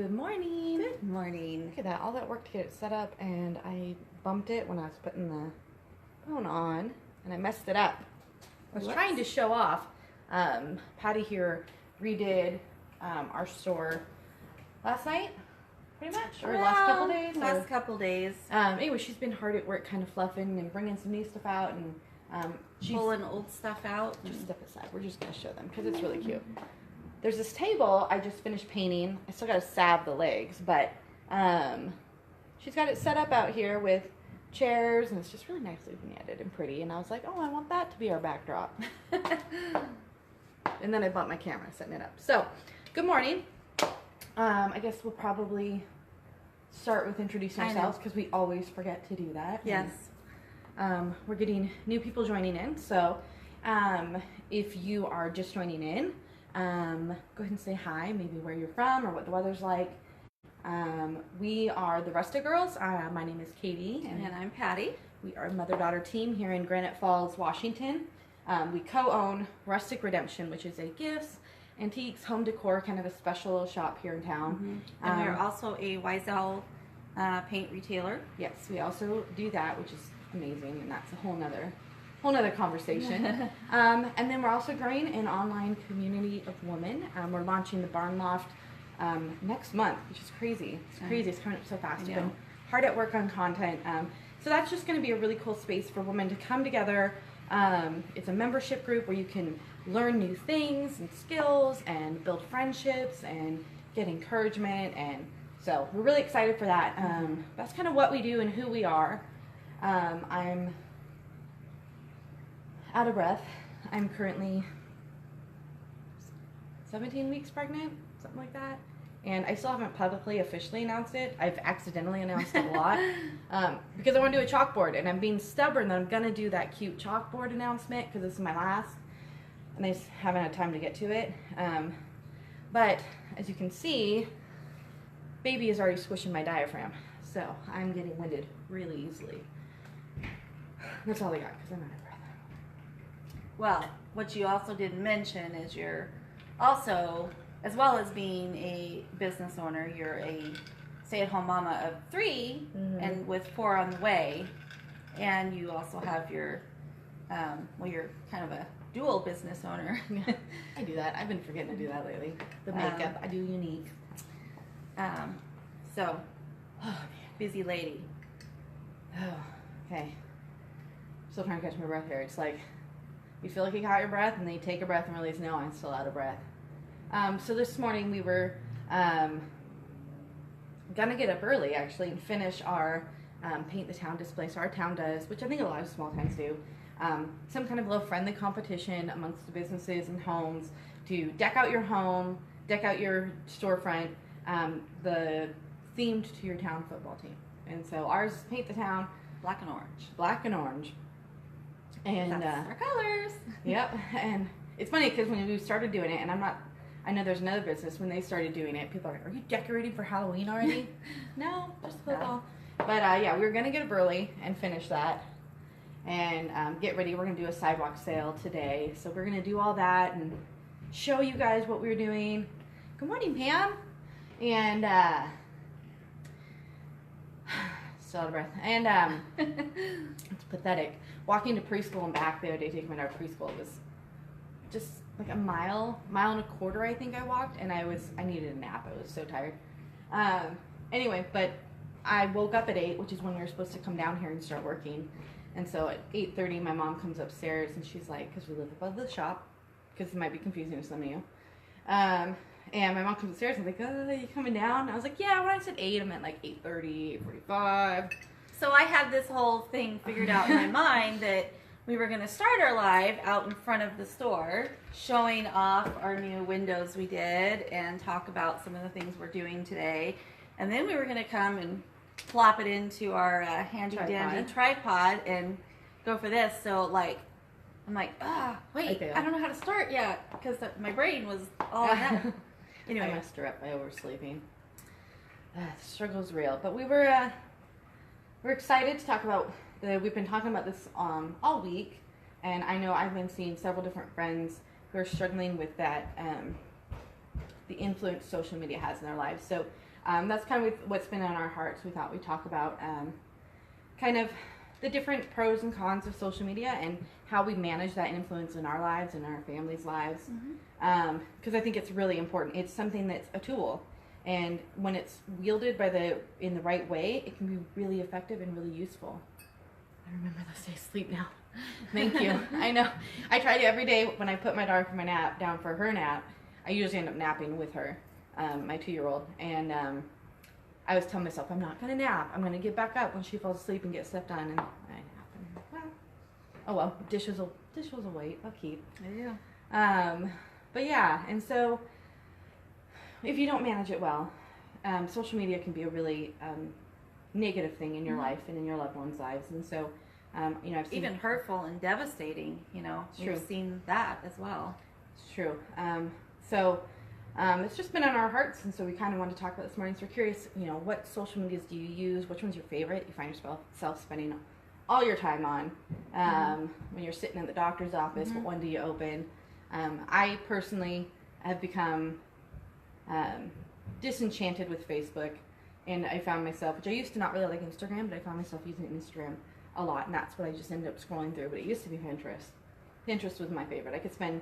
Good morning. Good morning. Look at that, all that work to get it set up, and I bumped it when I was putting the phone on, and I messed it up. I was trying to show off. Patty here redid our store last night, pretty much, or last couple days. Last couple days. Anyway, she's been hard at work kind of fluffing and bringing some new stuff out, and she's pulling old stuff out. Just step aside. We're just going to show them because it's really cute. There's this table I just finished painting. I still got to salve the legs, but she's got it set up out here with chairs, and it's just really nicely vignetted and pretty. And I was like, oh, I want that to be our backdrop. And then I bought my camera setting it up. So, good morning. I guess we'll probably start with introducing ourselves because we always forget to do that. Yes. And, we're getting new people joining in. So, if you are just joining in, go ahead and say hi, maybe where you're from or what the weather's like. We are the Rustic Girls. My name is Katie. And I'm Patty. We are a mother-daughter team here in Granite Falls, Washington. We co-own Rustic Redemption, which is a gifts, antiques, home decor, kind of a special little shop here in town. Mm-hmm. And we're also a Wiesel paint retailer. Yes, we also do that, which is amazing, and that's a whole nother conversation. And then we're also growing an online community of women. We're launching the Barn Loft next month, which is crazy. It's crazy. It's coming up so fast. We've been hard at work on content. So that's just going to be a really cool space for women to come together. It's a membership group where you can learn new things and skills and build friendships and get encouragement. And so we're really excited for that. That's kind of what we do and who we are. I'm out of breath. I'm currently 17 weeks pregnant, something like that. And I still haven't publicly officially announced it. I've accidentally announced it a lot because I want to do a chalkboard, and I'm being stubborn that I'm going to do that cute chalkboard announcement because this is my last, and I just haven't had time to get to it. But as you can see, baby is already squishing my diaphragm, so I'm getting winded really easily. That's all I got because I'm out of breath. Well, what you also didn't mention is you're also, as well as being a business owner, you're a stay-at-home mama of 3 and with 4 on the way. And you also have your, you're kind of a dual business owner. I do that. I've been forgetting to do that lately. The makeup, I do unique. So, busy lady. Oh, okay. Still trying to catch my breath here. It's like, you feel like you caught your breath, and then you take a breath and realize, no, I'm still out of breath. So this morning we were gonna get up early actually and finish our paint the town display. So our town does, which I think a lot of small towns do, some kind of little friendly competition amongst the businesses and homes to deck out your home, deck out your storefront, the themed to your town football team. And so ours is paint the town Black and orange. Black and orange. And that's our colors. Yep. And it's funny because when we started doing it, and I know there's another business, when they started doing it, people are like, are you decorating for Halloween already? No, just football. But yeah, we were going to get up early and finish that and get ready. We're going to do a sidewalk sale today. So we're going to do all that and show you guys what we're doing. Good morning, Pam. And still out of breath. And it's pathetic. Walking to preschool and back the other day, taking my daughter to preschool, was just like a mile and a quarter, I think I walked, and I needed a nap. I was so tired. Anyway, but I woke up at 8, which is when we were supposed to come down here and start working. And so at 8:30, my mom comes upstairs, and she's like, because we live above the shop, because it might be confusing to some of you. And my mom comes upstairs and I'm like, oh, are you coming down? And I was like, yeah, when I said 8, I meant like 8:30, 8:45. So I had this whole thing figured out in my mind that we were going to start our live out in front of the store, showing off our new windows we did and talk about some of the things we're doing today. And then we were going to come and plop it into our handy-dandy tripod and go for this. So like, I'm like, wait, I don't know how to start yet because my brain was all on that. Anyway, I messed her up by oversleeping. The struggle's real. But we're excited to talk about we've been talking about this all week, and I know I've been seeing several different friends who are struggling with that the influence social media has in their lives. So that's kind of what's been on our hearts. We thought we'd talk about kind of the different pros and cons of social media and how we manage that influence in our lives and our families' lives. Because I think it's really important. It's something that's a tool, and when it's wielded in the right way, it can be really effective and really useful. I remember those days. Sleep now. Thank you. I know. I try to every day when I put my daughter for my nap down for her nap. I usually end up napping with her, my 2-year-old, and I was telling myself, I'm not going to nap. I'm going to get back up when she falls asleep and get stuff done. And I nap. And, well, oh well, dishes will wait. I'll keep. Yeah. But yeah, and so if you don't manage it well, social media can be a really negative thing in your life and in your loved ones' lives. And so, you know, I've seen Even hurtful and devastating, you know. We've seen that as well. It's true. It's just been on our hearts, and so we kind of wanted to talk about this morning. So we're curious, you know, what social medias do you use? Which one's your favorite? You find yourself spending all your time on when you're sitting in the doctor's office. What one do you open? I personally have become disenchanted with Facebook, and I found myself, which I used to not really like Instagram, but I found myself using Instagram a lot, and that's what I just ended up scrolling through. But it used to be Pinterest. Pinterest was my favorite. I could spend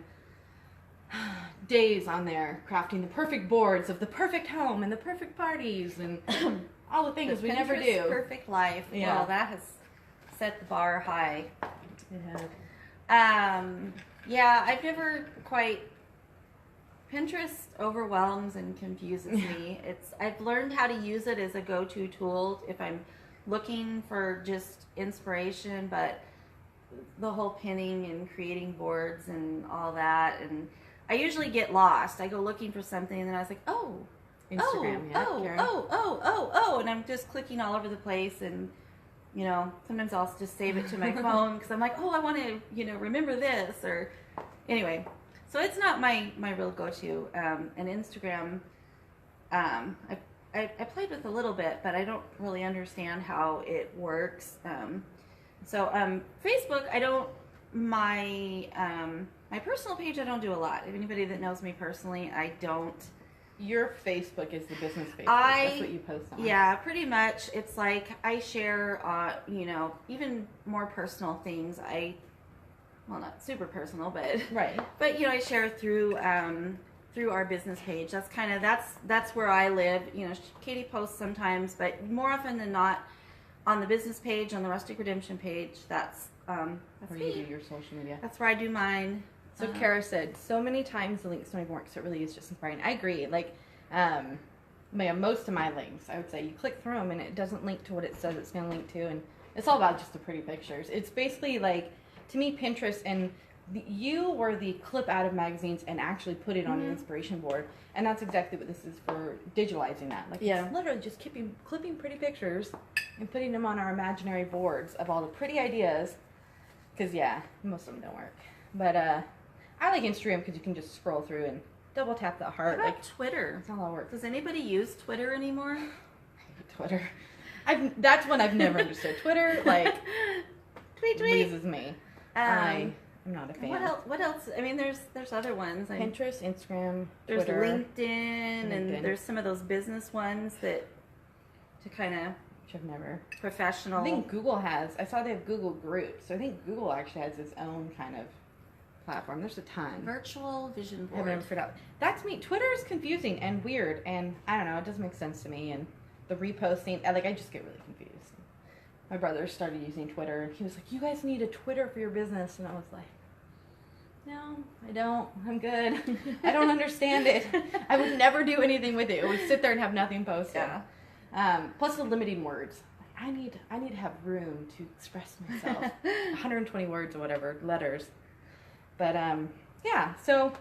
days on there crafting the perfect boards of the perfect home and the perfect parties and all the things we never do. Perfect life. Yeah. Well, that has set the bar high. It has. Yeah, I've never quite. Pinterest overwhelms and confuses me. I've learned how to use it as a go-to tool if I'm looking for just inspiration, but the whole pinning and creating boards and all that, and I usually get lost. I go looking for something and then I was like, Instagram, and I'm just clicking all over the place, and you know, sometimes I'll just save it to my phone because I'm like, I want to, you know, remember this, or anyway. So it's not my real go-to. And Instagram, I played with a little bit, but I don't really understand how it works. Facebook, I don't. My personal page, I don't do a lot. If anybody that knows me personally, I don't. Your Facebook is the business Facebook. That's what you post on. Yeah, pretty much. It's like I share, you know, even more personal things. Well, not super personal, but right. But you know, I share through our business page. That's kind of that's where I live. You know, Katie posts sometimes, but more often than not, on the business page, on the Rustic Redemption page. That's where you do your social media. That's where I do mine. So Kara said, so many times the links don't even work, so it really is just inspiring. I agree. Like, most of my links, I would say, you click through them and it doesn't link to what it says it's going to link to, and it's all about just the pretty pictures. It's basically like, to me, Pinterest and you were the clip out of magazines and actually put it on an inspiration board, and that's exactly what this is for, digitalizing that. Like, it's literally just clipping pretty pictures and putting them on our imaginary boards of all the pretty ideas, because, yeah, most of them don't work. But, I like Instagram because you can just scroll through and double tap the heart. How about Twitter? That's how it works. Does anybody use Twitter anymore? I hate Twitter. That's one I've never understood. Twitter, like, tweet. Loses me. I'm not a fan. What else? I mean, there's other ones. Pinterest, Instagram, there's Twitter. LinkedIn, and there's some of those business ones that to kind of. Which I've never. Professional. I think Google has. I saw they have Google Groups. So I think Google actually has its own kind of platform. There's a ton. Virtual vision board. I haven't figured out. That's me. Twitter is confusing and weird, and I don't know. It doesn't make sense to me. And the reposting, I just get really confused. My brother started using Twitter, and he was like, "You guys need a Twitter for your business," and I was like, "No, I don't. I'm good. I don't understand it. I would never do anything with it. It would sit there and have nothing posted." Yeah. Plus the limiting words. I need to have room to express myself. 120 words or whatever, letters. But yeah. So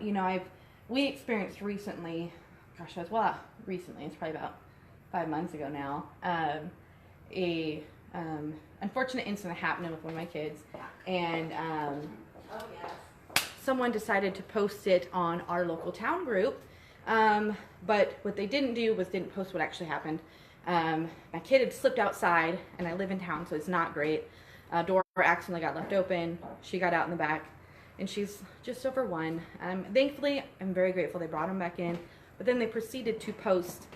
you know, we experienced recently. Gosh, recently. It's probably about 5 months ago now. A unfortunate incident happened with one of my kids, and someone decided to post it on our local town group. But what they didn't do was didn't post what actually happened. My kid had slipped outside, and I live in town, so it's not great. Door accidentally got left open. She got out in the back and she's just over 1. Thankfully, I'm very grateful they brought him back in, but then they proceeded to post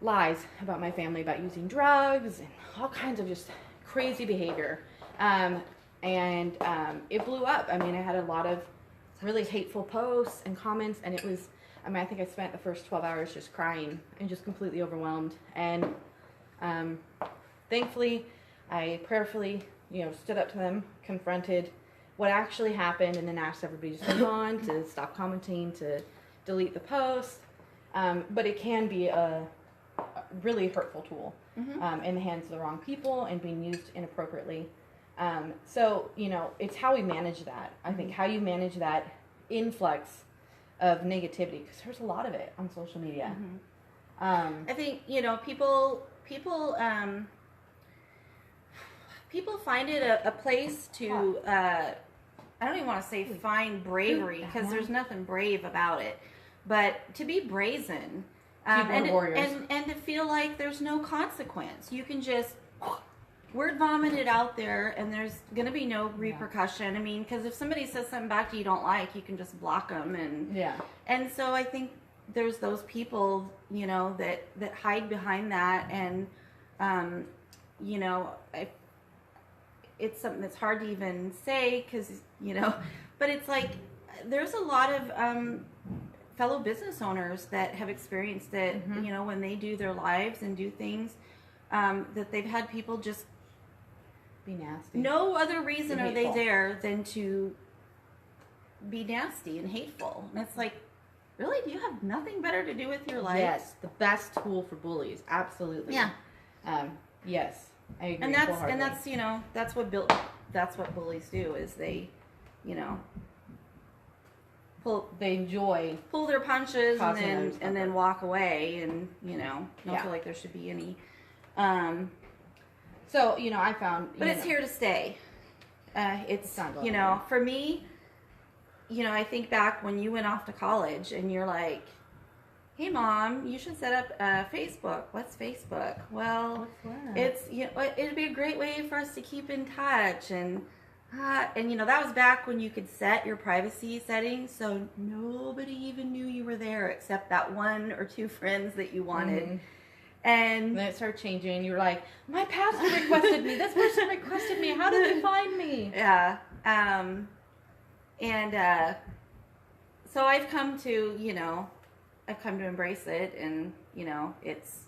lies about my family, about using drugs and all kinds of just crazy behavior. It blew up. I mean, I had a lot of really hateful posts and comments, and it was, I mean, I think I spent the first 12 hours just crying and just completely overwhelmed. And thankfully, I prayerfully, stood up to them, confronted what actually happened, and then asked everybody to move on, to stop commenting, to delete the post. But it can be a really hurtful tool in the hands of the wrong people and being used inappropriately. So, it's how we manage that. I think how you manage that influx of negativity, because there's a lot of it on social media. I think, people find it a place to, I don't even want to say find bravery, because there's nothing brave about it, but to be brazen. And to feel like there's no consequence. You can just word vomit it out there, and there's going to be no repercussion. I mean, because if somebody says something back to you don't like, you can just block them. And so I think there's those people, that hide behind that. And, it's something that's hard to even say because, but it's like there's a lot of fellow business owners that have experienced it, when they do their lives and do things, that they've had people just be nasty. No other reason are they there than to be nasty and hateful. And it's like, really? Do you have nothing better to do with your life? Yes, the best tool for bullies. Absolutely. Yeah. Yes, I agree. And that's what bullies do, is they, pull their punches and then walk away, and don't feel like there should be any. So I found, but it's here to stay. It's for me, I think back when you went off to college and you're like, "Hey, Mom, you should set up Facebook." What's Facebook? Well, it's it'd be a great way for us to keep in touch, and that was back when you could set your privacy settings, so nobody even knew you were there except that 1 or 2 friends that you wanted. And then it started changing. You were like, "My pastor requested me. This person requested me. How did they find me?" Yeah. So I've come to embrace it, and it's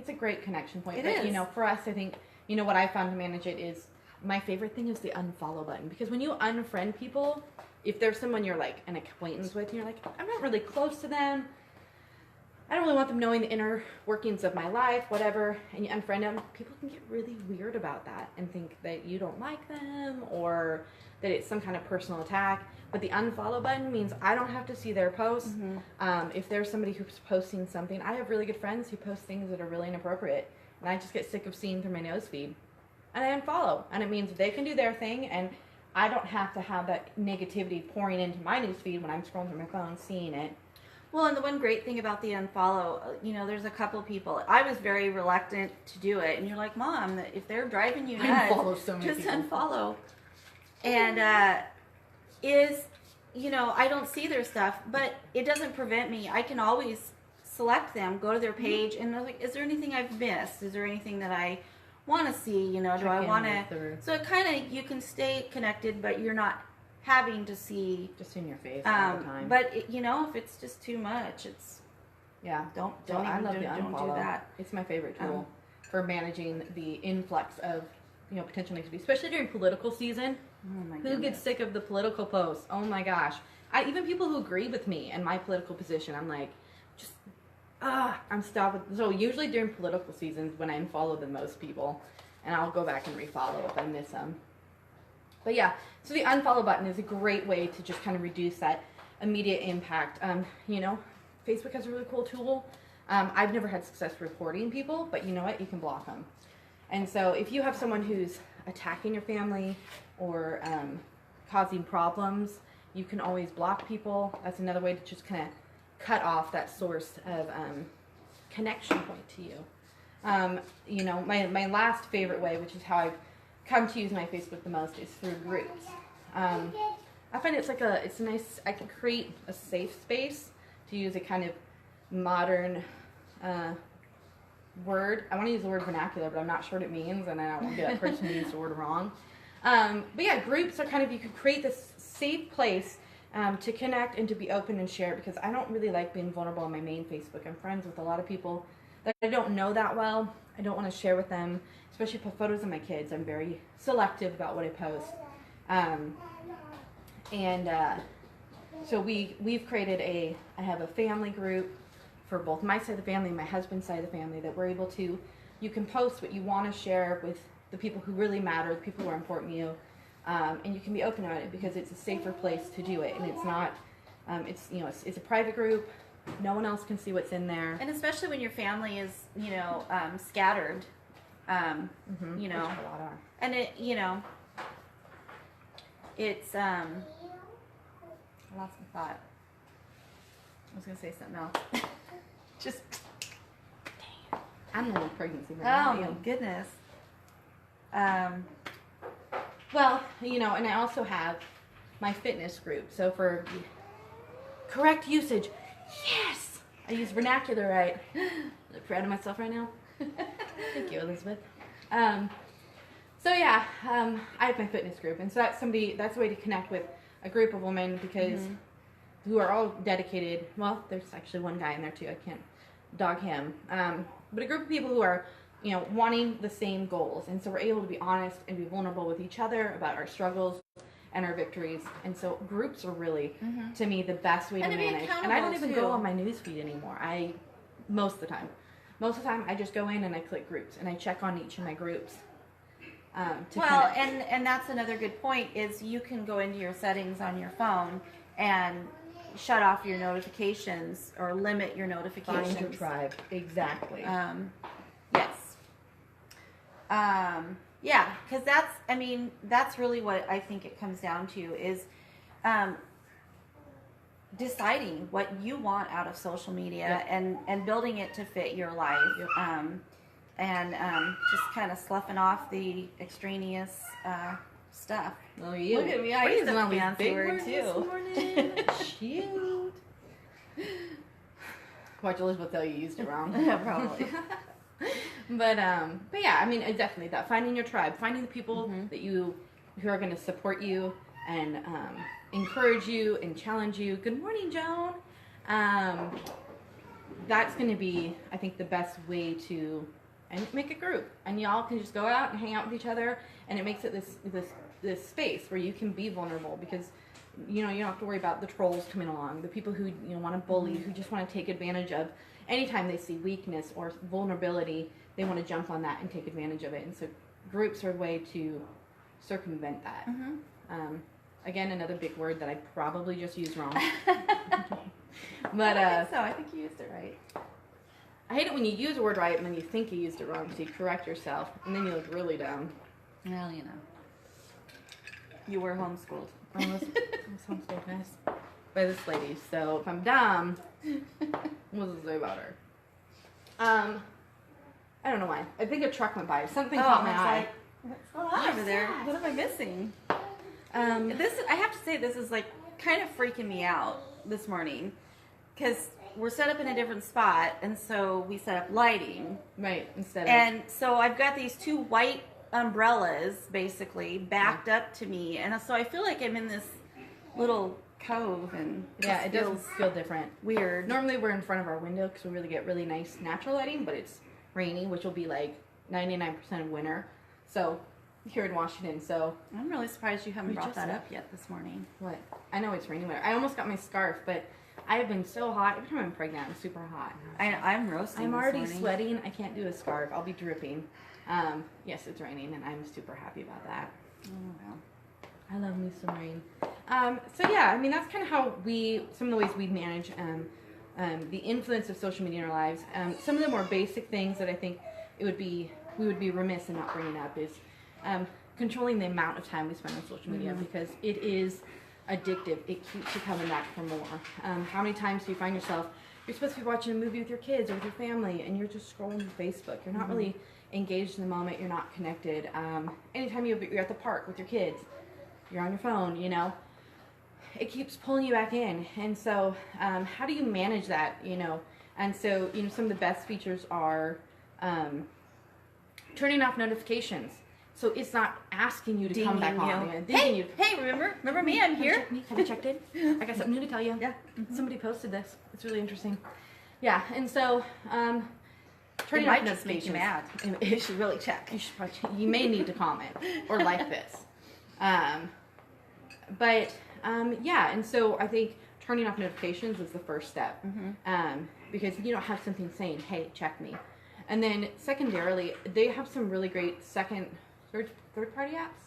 a great connection point. It but is. For us, I think what I found to manage it is, my favorite thing is the unfollow button, because when you unfriend people, if there's someone you're like an acquaintance with, and you're like, I'm not really close to them, I don't really want them knowing the inner workings of my life, whatever, and you unfriend them, people can get really weird about that and think that you don't like them or that it's some kind of personal attack. But the unfollow button means I don't have to see their posts. If there's somebody who's posting something, I have really good friends who post things that are really inappropriate, and I just get sick of seeing through my newsfeed, and I unfollow. And it means they can do their thing, and I don't have to have that negativity pouring into my newsfeed when I'm scrolling through my phone, seeing it. Well, and the one great thing about the unfollow, there's a couple people. I was very reluctant to do it, and you're like, Mom, if they're driving you nuts, just unfollow. And I don't see their stuff, but it doesn't prevent me. I can always select them, go to their page, and they're like, is there anything I've missed? Is there anything that I want to see? Do I want to? So it kind of, you can stay connected, but you're not having to see just in your face all the time. But if it's just too much, it's don't do that. It's my favorite tool for managing the influx of potential negativity, especially during political season. Who gets sick of the political posts? Oh my gosh! Even people who agree with me and my political position, I'm like, I'm stopping. So usually during political seasons, when I unfollow the most people, and I'll go back and refollow if I miss them. But yeah, so the unfollow button is a great way to just kind of reduce that immediate impact. Facebook has a really cool tool. I've never had success reporting people, but you know what? You can block them. And so if you have someone who's attacking your family or causing problems, you can always block people. That's another way to just kind of cut off that source of connection point to you. My last favorite way, which is how I've come to use my Facebook the most is through groups. I find it's a nice, I can create a safe space, to use a kind of modern word. I want to use the word vernacular, but I'm not sure what it means, and I don't want to be that person who used the word wrong. But yeah, groups are kind of, you could create this safe place to connect and to be open and share, because I don't really like being vulnerable on my main Facebook. I'm friends with a lot of people that I don't know that well. I don't want to share with them, especially photos of my kids. I'm very selective about what I post. So we've created I have a family group for both my side of the family and my husband's side of the family, that we're able to, you can post what you want to share with the people who really matter, the people who are important to you, and you can be open about it, because it's a safer place to do it, and it's not, it's a private group. No one else can see what's in there. And especially when your family is, scattered, Which a lot are. and it's, I lost my thought. I was going to say something else. Just, I'm in a pregnancy right oh now. my goodness. Well, and I also have my fitness group. So for correct usage, yes, I use vernacular right. I'm proud of myself right now. Thank you, Elizabeth. So yeah, I have my fitness group, and so that's a way to connect with a group of women, because who are all dedicated. Well, there's actually one guy in there too. I can't dog him. But a group of people who are, wanting the same goals, and so we're able to be honest and be vulnerable with each other about our struggles and our victories. And so groups are really, to me, the best way to manage. And I don't even go on my newsfeed anymore. Most of the time, I just go in and I click groups, and I check on each of my groups. And that's another good point, is you can go into your settings on your phone and shut off your notifications, or limit your notifications. Find your tribe. Exactly. Yes. Yeah, because that's really what I think it comes down to, is deciding what you want out of social media, and building it to fit your life. Just kind of sloughing off the extraneous stuff. Oh, you. Look at me, I used a fancy word too. Shoot. Watch Elizabeth tell you used it wrong. Yeah, probably. But yeah, definitely that, finding your tribe, finding the people that who are going to support you and encourage you and challenge you. Good morning, Joan. That's going to be, I think, the best way to make a group, and y'all can just go out and hang out with each other, and it makes it this space where you can be vulnerable, because you don't have to worry about the trolls coming along, the people who want to bully, who just want to take advantage of. Anytime they see weakness or vulnerability, they want to jump on that and take advantage of it. And so groups are a way to circumvent that. Again, another big word that I probably just used wrong. But I think so. I think you used it right. I hate it when you use a word right and then you think you used it wrong, so you correct yourself, and then you look really dumb. Well, you were homeschooled. I was homeschooled, guys, by this lady. So if I'm dumb, what does it say about her? I don't know why. I think a truck went by. Something caught my eye. What's going on over there? That? What am I missing? I have to say, this is kind of freaking me out this morning, because we're set up in a different spot, and so we set up lighting. Right, and so I've got these two white umbrellas basically backed up to me, and so I feel like I'm in this little cove, and it does feel different. Weird. Normally we're in front of our window because we really get really nice natural lighting, but it's rainy, which will be 99% of winter. So here in Washington, so I'm really surprised you haven't brought that up yet this morning. What? I know it's raining winter. I almost got my scarf, but I have been so hot. Every time I'm pregnant, I'm super hot. I'm roasting. I'm already sweating. I can't do a scarf. I'll be dripping. Yes, it's raining, and I'm super happy about that. Oh, well. I love me some rain. So yeah, that's kind of how some of the ways we manage the influence of social media in our lives. Some of the more basic things that I think we would be remiss in not bringing up is controlling the amount of time we spend on social media, because it is addictive. It keeps you coming back for more. How many times do you find yourself you're supposed to be watching a movie with your kids or with your family, and you're just scrolling through Facebook. You're not really engaged in the moment. You're not connected. Anytime you're at the park with your kids, you're on your phone, you know. It keeps pulling you back in. And so how do you manage that, you know? And so, you know, some of the best features are turning off notifications. So it's not asking you to come back on. Hey, remember me? I'm here. Have you checked in? I got something new to tell you. Yeah. Somebody posted this. It's really interesting. Yeah, and so turning It off might just make you notifications. mad. You should really check. You should probably, you may need to comment or like this. Yeah, and so I think turning off notifications is the first step. Because you don't have something saying, hey, check me. And then secondarily, they have some really great third-party apps.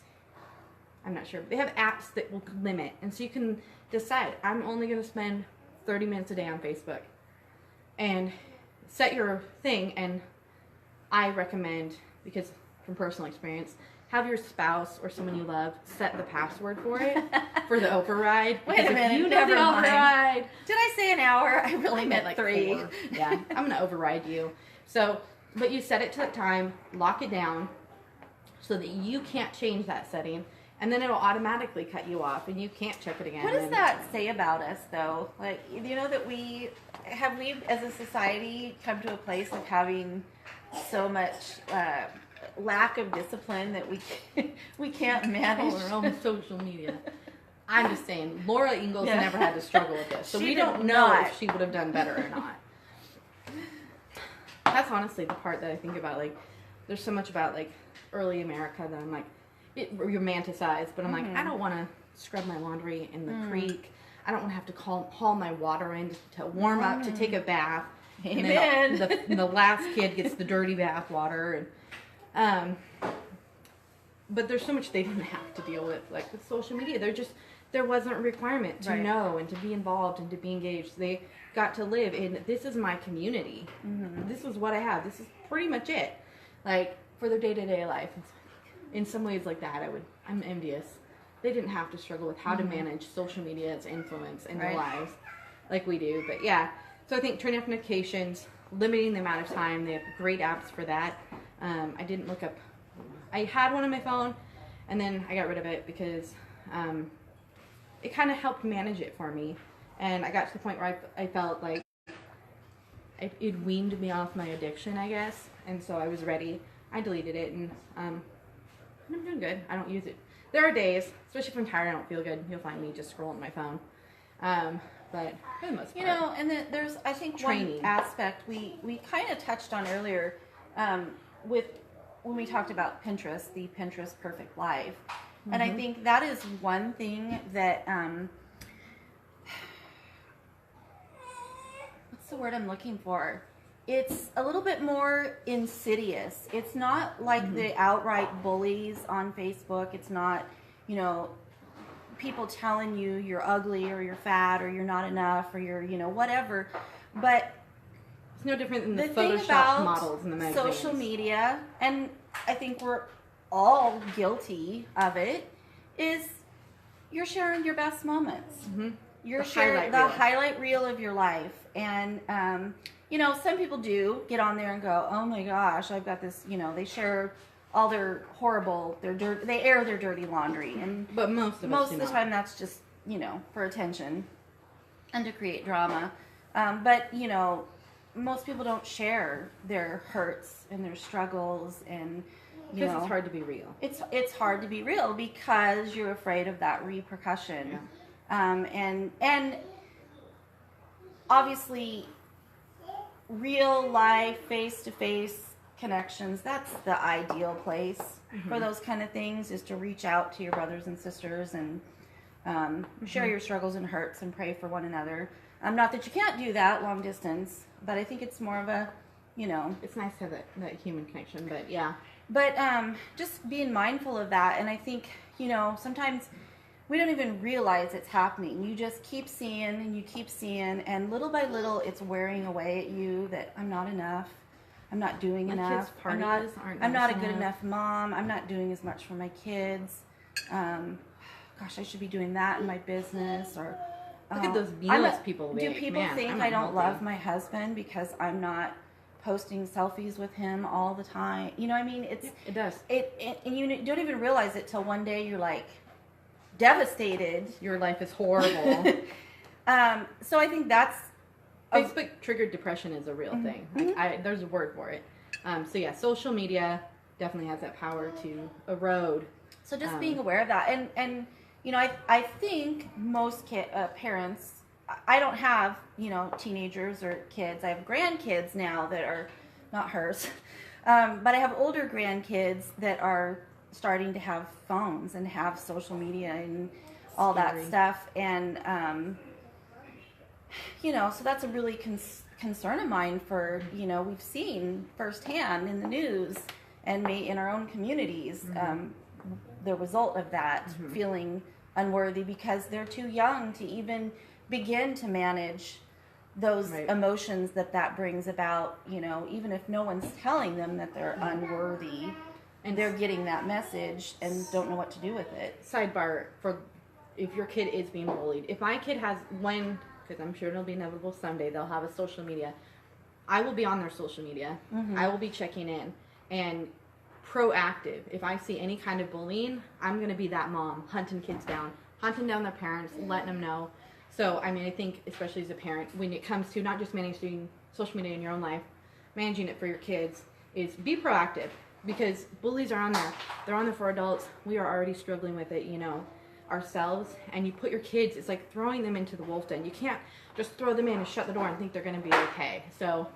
I'm not sure. They have apps that will limit. And so you can decide, I'm only going to spend 30 minutes a day on Facebook. And set your thing. And I recommend, because from personal experience, have your spouse or someone you love set the password for it, for the override. Wait a minute, you know never the mind. override. Did I say an hour? I really meant like 3. 4. Yeah, I'm going to override you. So, but you set it to that time, lock it down, so that you can't change that setting, and then it'll automatically cut you off, and you can't check it again. What does that say about us, though? Like, you know, that we as a society come to a place of having so much lack of discipline that we can't manage our own social media. I'm just saying, Laura Ingalls Yeah. never had to struggle with this, so She we did don't know not. if she would have done better or not. That's honestly the part that I think about. Like, there's so much about like early America that I'm like, it romanticized, but I'm like, I don't want to scrub my laundry in the creek. I don't want to have to haul my water in to warm up to take a bath. Amen. And then the last kid gets the dirty bath water, and but there's so much they didn't have to deal with, like with social media. There wasn't a requirement to know and to be involved and to be engaged. They got to live in, this is my community. This is what I have. This is pretty much it. Like, for their day-to-day life. In some ways like that, I'm envious. They didn't have to struggle with how to manage social media's influence in their lives like we do. But yeah, so I think turning off notifications, limiting the amount of time. They have great apps for that. I didn't look up, I had one on my phone, and then I got rid of it because it kind of helped manage it for me. And I got to the point where I felt like it weaned me off my addiction, I guess. And so I was ready. I deleted it, and I'm doing good. I don't use it. There are days, especially if I'm tired, I don't feel good. You'll find me just scrolling my phone. But for the most part. You know, and then there's, I think, Training. one aspect we kind of touched on earlier with when we talked about Pinterest, the Pinterest Perfect Life. And I think that is one thing that, what's the word I'm looking for? It's a little bit more insidious. It's not like the outright bullies on Facebook. It's not, you know, people telling you you're ugly or you're fat or you're not enough or you're, you know, whatever. But it's no different than the thing Photoshop about models in the magazines. social media, and I think we're all guilty of it, is you're sharing your best moments. You're sharing the highlight reel of your life. And, you know, some people do get on there and go, oh my gosh, I've got this, you know, they share all their horrible, they air their dirty laundry. But most of the time that's just, you know, for attention and to create drama. But, you know, most people don't share their hurts and their struggles, and you know, it's hard to be real. It's hard to be real because you're afraid of that repercussion. And obviously real life face-to-face connections, that's the ideal place for those kind of things, is to reach out to your brothers and sisters and share your struggles and hurts and pray for one another. Not that you can't do that long distance, but I think it's more of a, you know, it's nice to have that human connection. But yeah, but just being mindful of that. And I think, you know, sometimes we don't even realize it's happening. You just keep seeing and you keep seeing, and little by little it's wearing away at you that I'm not enough, I'm not doing enough, I'm not a good enough mom, I'm not doing as much for my kids, gosh, I should be doing that in my business, or Look at those meals people make. Do people think I don't love my husband because I'm not posting selfies with him all the time? You know, I mean, it does. And you don't even realize it till one day you're like devastated. Your life is horrible. So I think that's Facebook triggered depression is a real thing. Like, there's a word for it. So yeah, social media definitely has that power to erode. So just being aware of that, and you know, I think most parents. I don't have, you know, teenagers or kids. I have grandkids now that are not hers, but I have older grandkids that are starting to have phones and have social media and all that stuff, and you know, so that's a really concern of mine. For, you know, we've seen firsthand in the news and in our own communities the result of that, feeling unworthy because they're too young to even begin to manage those emotions that brings about, you know, even if no one's telling them that they're unworthy, and they're getting that message and don't know what to do with it. Sidebar, for if your kid is being bullied, if my kid has one, because I'm sure it'll be inevitable someday, they'll have a social media, I will be on their social media. I will be checking in and proactive. If I see any kind of bullying, I'm going to be that mom, hunting kids down, hunting down their parents, letting them know. So, I mean, I think, especially as a parent, when it comes to not just managing social media in your own life, managing it for your kids, is be proactive. Because bullies are on there. They're on there for adults. We are already struggling with it, you know, ourselves. And you put your kids, it's like throwing them into the wolf den. You can't just throw them in and shut the door and think they're going to be okay. So,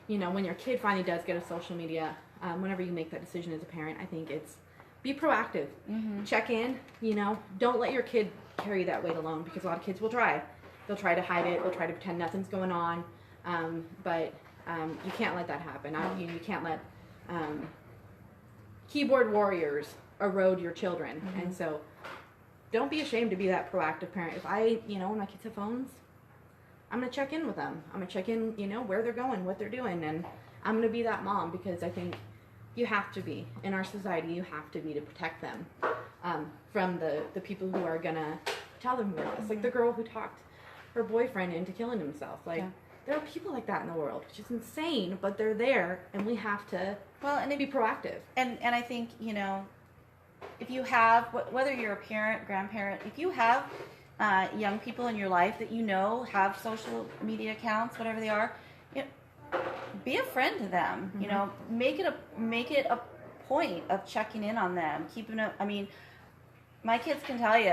you know, when your kid finally does get a social media, whenever you make that decision as a parent, I think it's be proactive. Check in, you know. Don't let your kid carry that weight alone, because a lot of kids will try. They'll try to hide it. They'll try to pretend nothing's going on. But you can't let that happen. You can't let keyboard warriors erode your children. And so don't be ashamed to be that proactive parent. If I, you know, when my kids have phones, I'm going to check in with them. I'm going to check in, you know, where they're going, what they're doing. And I'm going to be that mom, because I think you have to be. In our society, you have to be, to protect them from the people who are going to tell them about this. Like the girl who talked her boyfriend into killing himself. Like, there are people like that in the world, which is insane, but they're there, and we have to be proactive. And I think, you know, if you have, whether you're a parent, grandparent, if you have young people in your life that you know have social media accounts, whatever they are, you know, be a friend to them. You know, make it a point of checking in on them, keeping it. I mean, my kids can tell you,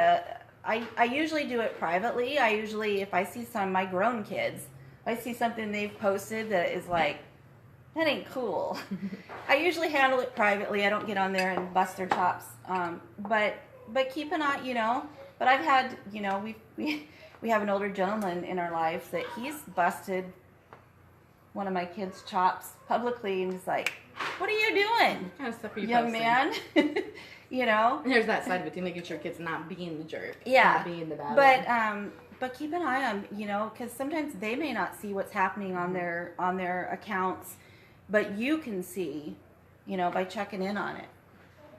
I usually do it privately. I usually, if I see my grown kids, if I see something they've posted that is like, that ain't cool, I usually handle it privately. I don't get on there and bust their chops. But keep an eye, you know. But I've had, you know, we have an older gentleman in our lives that he's busted one of my kids' chops publicly, and he's like, "What are you doing, what kind of stuff are you young posting? man?" You know. And there's that side of it too, making sure kids not being the jerk, not being the bad one. But keep an eye on, you know, because sometimes they may not see what's happening on their accounts, but you can see, you know, by checking in on it.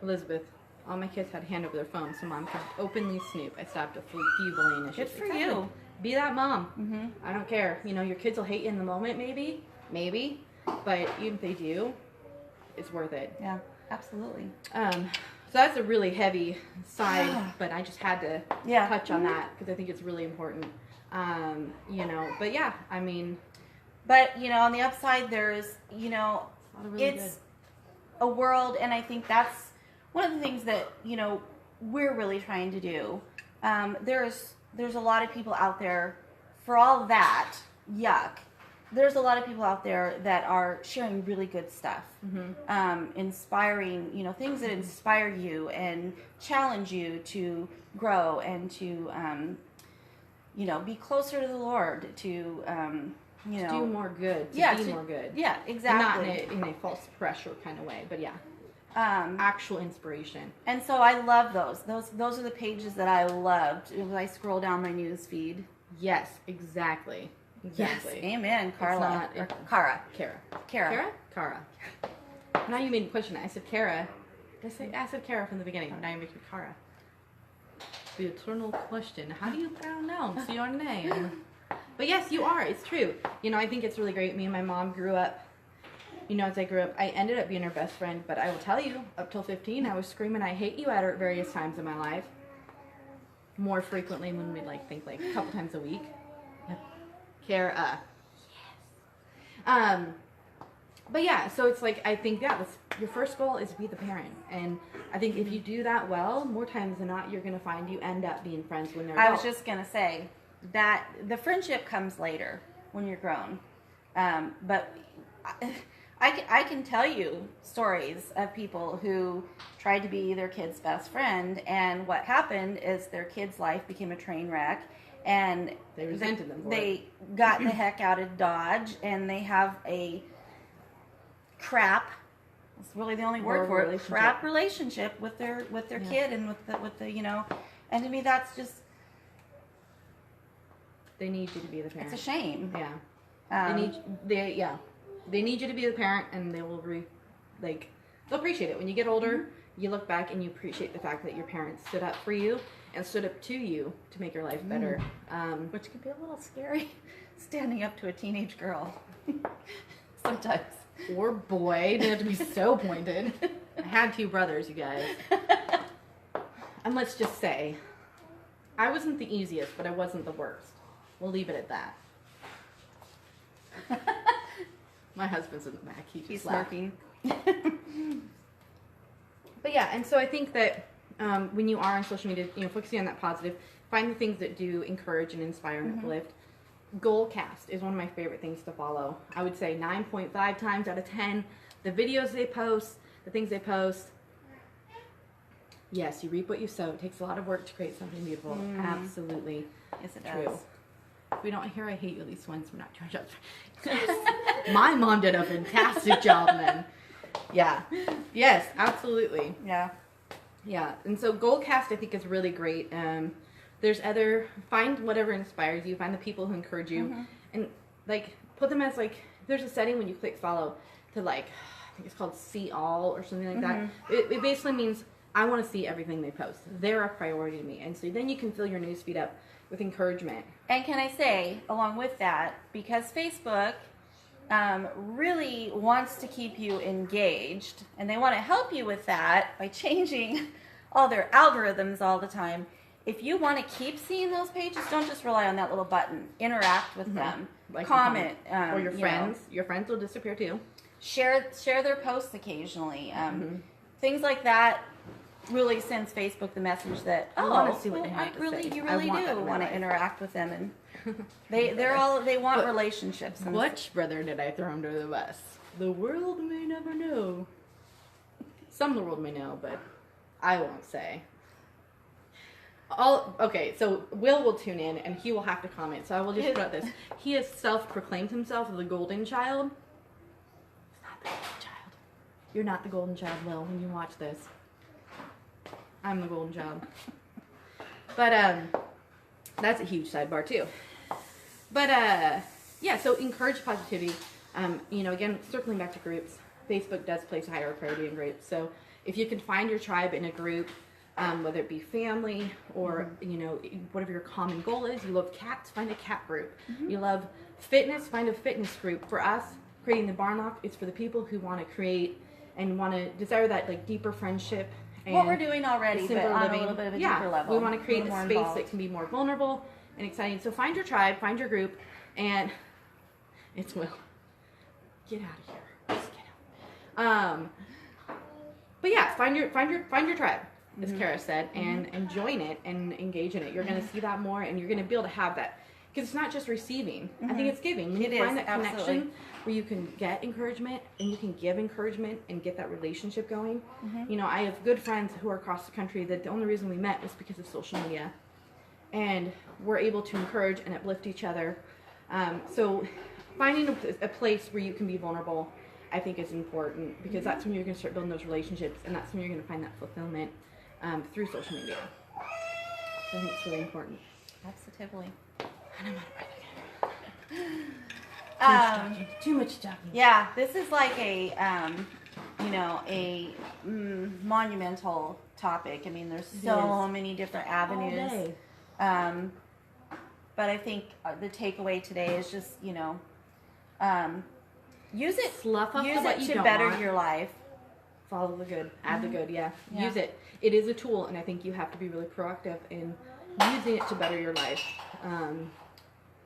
Elizabeth, all my kids had a hand over their phone, so mom could openly snoop. I stopped a few bullying issues. Good for you. Be that mom. I don't care. You know, your kids will hate you in the moment, maybe, but even if they do, it's worth it. Yeah, absolutely. So that's a really heavy side, but I just had to touch on that because I think it's really important. You know, but yeah, I mean. But, you know, on the upside, there's, you know, it's a world, and I think that's one of the things that, you know, we're really trying to do. There's a lot of people out there, for all that, yuck, there's a lot of people out there that are sharing really good stuff, inspiring, you know, things that inspire you and challenge you to grow and to, you know, be closer to the Lord, to, you know, do more good, be more good. Yeah, exactly. Not in a false pressure kind of way, but yeah. Actual inspiration. And so I love those. Those are the pages that I loved as I scroll down my news feed. Yes, exactly. Yes, amen, Carla. Cara. Now you made me question it. I said Cara. I said Cara from the beginning. Now you make it Cara. The eternal question. How do you pronounce your name? But yes, you are. It's true. You know, I think it's really great. Me and my mom grew up. You know, as I grew up, I ended up being her best friend. But I will tell you, up till 15, I was screaming I hate you at her at various times in my life. More frequently when we think like a couple times a week. Yep. Kara. Yes. But yeah, so it's like, I think, yeah, your first goal is to be the parent. And I think if you do that well, more times than not, you're going to find you end up being friends when they're adults. I was just going to say that the friendship comes later when you're grown. But I can tell you stories of people who tried to be their kid's best friend, and what happened is their kid's life became a train wreck, and they resented them for They got the heck out of Dodge, and they have a crap, it's really the only word for it, crap relationship with their kid and with the you know, and to me that's just, they need you to be the parent. It's a shame. Yeah. They need you to be the parent, and they will they'll appreciate it when you get older. You look back and you appreciate the fact that your parents stood up for you and stood up to you to make your life better. Which can be a little scary, standing up to a teenage girl sometimes. Or boy, they have to be so pointed. I had 2 brothers, you guys. And let's just say, I wasn't the easiest, but I wasn't the worst. We'll leave it at that. My husband's in the back. He's smirking. But yeah, and so I think that when you are on social media, you know, focusing on that positive, find the things that do encourage and inspire and uplift. Goal cast is one of my favorite things to follow. I would say 9.5 times out of 10, the videos they post, the things they post. Yes, you reap what you sow. It takes a lot of work to create something beautiful. Absolutely. Yes, it true. does. If we don't hear I hate you at least once, we're not trying to judge. Yes. My mom did a fantastic job then. Yeah. Yes, absolutely. Yeah. Yeah. And so goal cast I think is really great. There's find whatever inspires you, find the people who encourage you, and put them as there's a setting when you click follow to I think it's called see all or something like that. It basically means I want to see everything they post. They're a priority to me. And so then you can fill your newsfeed up with encouragement. And can I say, along with that, because Facebook really wants to keep you engaged, and they want to help you with that by changing all their algorithms all the time. If you want to keep seeing those pages, don't just rely on that little button. Interact with them. Comment. Or your friends. Your friends will disappear too. Share their posts occasionally. Things like that really sends Facebook the message that, I want to see what they have to say. You really do want to interact with them, and they want relationships. Which brother did I throw under the bus? The world may never know. Some of the world may know, but I won't say. Okay, so Will tune in, and he will have to comment. So I will just put out this. He has self-proclaimed himself the golden child. He's not the golden child. You're not the golden child, Will, when you watch this. I'm the golden child. But that's a huge sidebar too. But yeah, so encourage positivity. You know, again, circling back to groups, Facebook does place a higher priority in groups. So if you can find your tribe in a group, whether it be family or, you know, whatever your common goal is. You love cats, find a cat group. You love fitness, find a fitness group. For us, creating the Barn Loft, it's for the people who want to create and want to desire that deeper friendship. And what we're doing already, but on living. A little bit of a deeper level. We want to create a space that can be more vulnerable and exciting. So find your tribe, find your group, and it's Will. Get out of here. Just get out. But yeah, find your tribe, as Kara said, and join it and engage in it. You're going to see that more, and you're going to be able to have that. Because it's not just receiving. I think it's giving. When you find that connection where you can get encouragement and you can give encouragement and get that relationship going. You know, I have good friends who are across the country that the only reason we met was because of social media. And we're able to encourage and uplift each other. So finding a place where you can be vulnerable, I think, is important. Because that's when you're going to start building those relationships. And that's when you're going to find that fulfillment through social media. So I think it's really important. Absolutely. And I'm out of breath again. Too much talking. Yeah, this is like a you know, a monumental topic. I mean, there's so many different avenues. All day. But I think the takeaway today is just, you know, use it. Slough up use what it you to don't better want. your life. Follow the good, add the good, yeah. Yeah. Use it. It is a tool, and I think you have to be really proactive in using it to better your life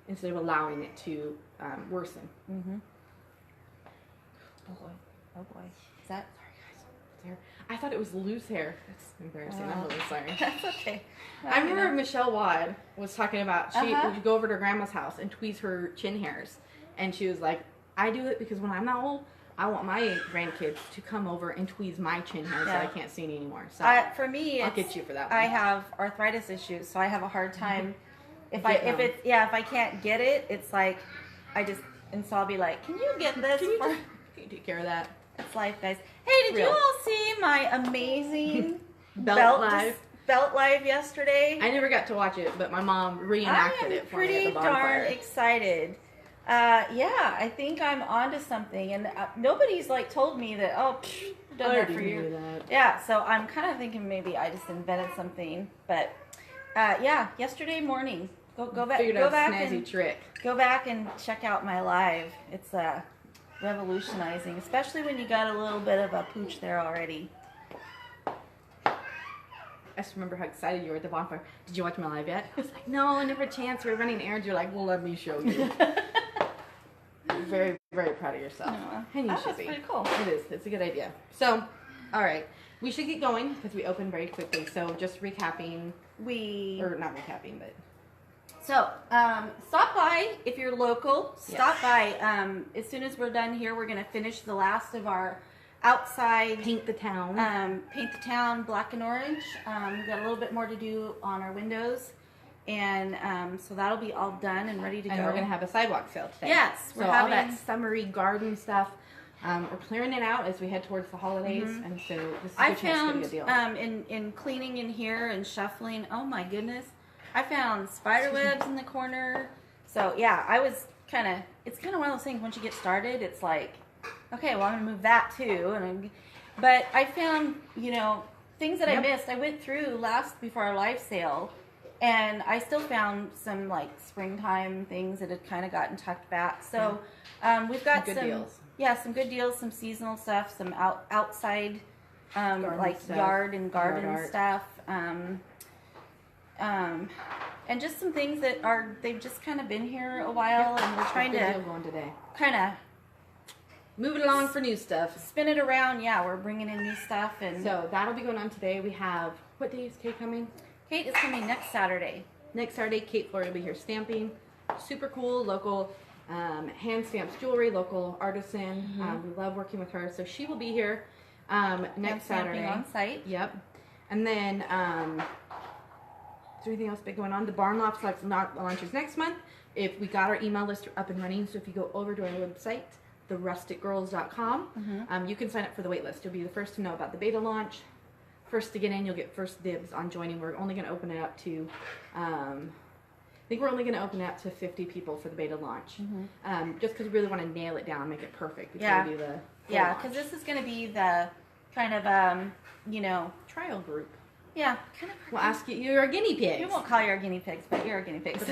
instead of allowing it to worsen. Mm-hmm. Oh boy. Oh boy. Is that? Sorry, guys. It's hair. I thought it was loose hair. That's embarrassing. I'm really sorry. That's okay. I remember Michelle Wad was talking about she Uh-huh. would go over to her grandma's house and tweeze her chin hairs, and she was like, "I do it because when I'm not old, I want my grandkids to come over and tweeze my chin hairs so I can't see any anymore." So for me, I'll get you for that one. I have arthritis issues, so I have a hard time. If Getting I can't get it, it's like so I'll be like, "Can you get this?" Can you take care of that? It's life, guys. Hey, did you all see my amazing Belt live? Belt live yesterday? I never got to watch it, but my mom reenacted it for me at the bonfire. Pretty darn excited. Yeah, I think I'm onto something, and nobody's like told me that. Oh, I've done that for you. Yeah, so I'm kind of thinking maybe I just invented something, but yeah, yesterday morning. Go back. Figured Go out a back snazzy and trick. go back and check out my live. It's revolutionizing, especially when you got a little bit of a pooch there already. I just remember how excited you were at the bonfire. Did you watch my live yet? I was like, no, never a chance. We're running errands. You're like, well, let me show you. You're very, very proud of yourself. And you should be. Pretty cool. It is. It's a good idea. So, all right. We should get going because we opened very quickly. So just recapping. Or not recapping, but. So, stop by if you're local. Stop by. As soon as we're done here, we're going to finish the last of our outside. Paint the town. Paint the town black and orange. We've got a little bit more to do on our windows. And so that'll be all done and ready to go. And we're going to have a sidewalk sale today. Yes. So all that summery garden stuff, we're clearing it out as we head towards the holidays. And so this is a good chance to get a good deal. In cleaning in here and shuffling, oh my goodness, I found spider webs in the corner. So yeah, it's kind of one of those things, once you get started, it's like, okay, well, I'm going to move that too. But I found, you know, things that I missed. I went through before our live sale, and I still found some like springtime things that had kind of gotten tucked back. So we've got some good deals. Yeah, some good deals, some seasonal stuff, some outside like stuff. Yard and garden stuff. And just some things that they've just kind of been here a while, and we're trying to kind of move it along for new stuff. Spin it around. Yeah, we're bringing in new stuff. And so that'll be going on today. We have, what day is Kate coming? Kate is coming next Saturday. Next Saturday, Kate Flory will be here stamping. Super cool, local hand stamps jewelry, local artisan. We love working with her. So she will be here next Saturday. On site. Yep. And then, is there anything else big going on? The Barn Loft launches next month. If we got our email list up and running, so if you go over to our website, therusticgirls.com, you can sign up for the wait list. You'll be the first to know about the beta launch. First to get in, you'll get first dibs on joining. We're only going to open it up to, I think we're only going to open it up to 50 people for the beta launch. Just because we really want to nail it down, make it perfect before we do the Yeah, because this is going to be the kind of, you know, trial group. Yeah, kind of. We'll ask you. You're a guinea pig. We won't call you our guinea pigs, but you're our guinea pigs.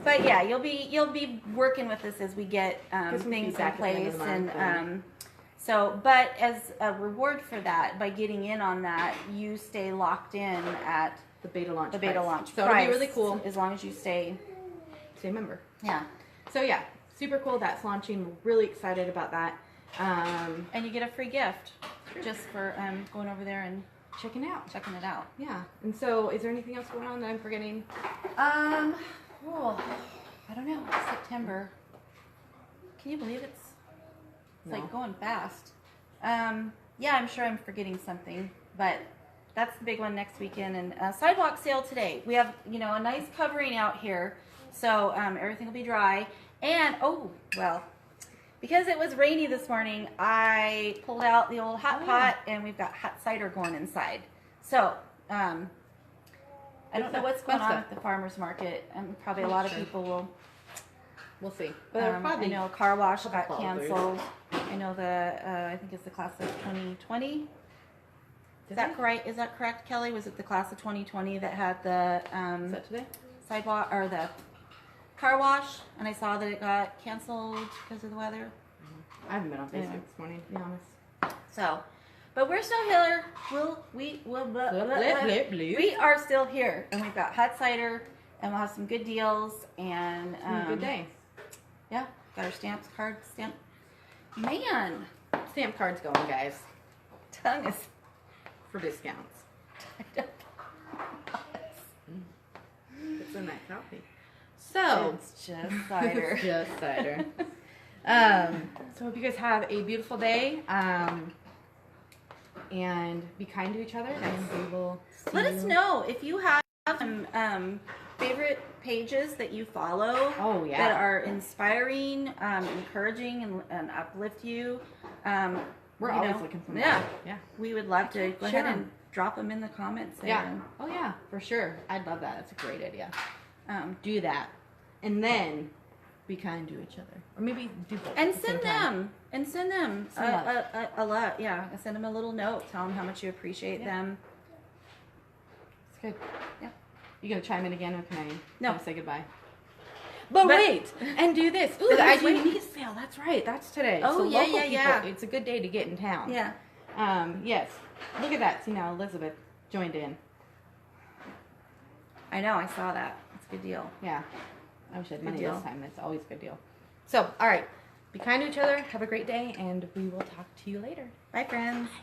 But yeah, you'll be working with us as we get things in place, and but as a reward for that, by getting in on that, you stay locked in at the beta launch. The beta launch. So it'll be really cool as long as you stay a member. Yeah. So yeah, super cool. That's launching. We're really excited about that. And you get a free gift just for going over there and checking it out. Yeah. And so, is there anything else going on that I'm forgetting? I don't know. It's September. Can you believe it's like going fast? Yeah, I'm sure I'm forgetting something, but that's the big one next weekend. And sidewalk sale today. We have, you know, a nice covering out here, so everything will be dry. And because it was rainy this morning, I pulled out the old hot pot, and we've got hot cider going inside. So, I don't know what's going on at the farmer's market, and probably a lot of people will. We'll see. But probably, a car wash got canceled. I know I think it's the class of 2020. Is that correct? Is that correct, Kelly? Was it the class of 2020 that had the Is that today? sidewalk or the car wash? And I saw that it got canceled because of the weather. I haven't been on Facebook Anyway. this morning, to be honest. So, but we're still here. We are still here, and we've got hot cider, and we'll have some good deals, and Good day. yeah, got our stamps, cards, stamp. Man, Stamp cards going, guys, tongue is for discounts. tied up. It's in that coffee. So, It's just cider. it's just cider. So hope you guys have a beautiful day. And be kind to each other, and we will see Let us you. know if you have some favorite pages that you follow. Oh, yeah. That are inspiring, encouraging, and uplift you. We're you always know, looking for yeah. more. Yeah. We would love to go Share ahead 'em. and drop them in the comments. There. Yeah. Oh, yeah, for sure. I'd love that. That's a great idea. Do that. And then be kind to each other. Or maybe do both. And at the same send time. them Some love. a lot. Yeah, send them a little note. Tell them how much you appreciate them. It's good. Yeah. You gonna chime in again, or can I No. say goodbye? But wait, and do this. Ooh, the But IG wait. meat sale. That's right. That's today. Oh, so yeah, local yeah, people, yeah. It's a good day to get in town. Yeah. Yes. Look at that. See, now Elizabeth joined in. I know. I saw that. It's a good deal. Yeah. I wish I had Good money deal. this time. That's always a good deal. So, all right. Be kind to each other. Have a great day, and we will talk to you later. Bye, friends. Bye.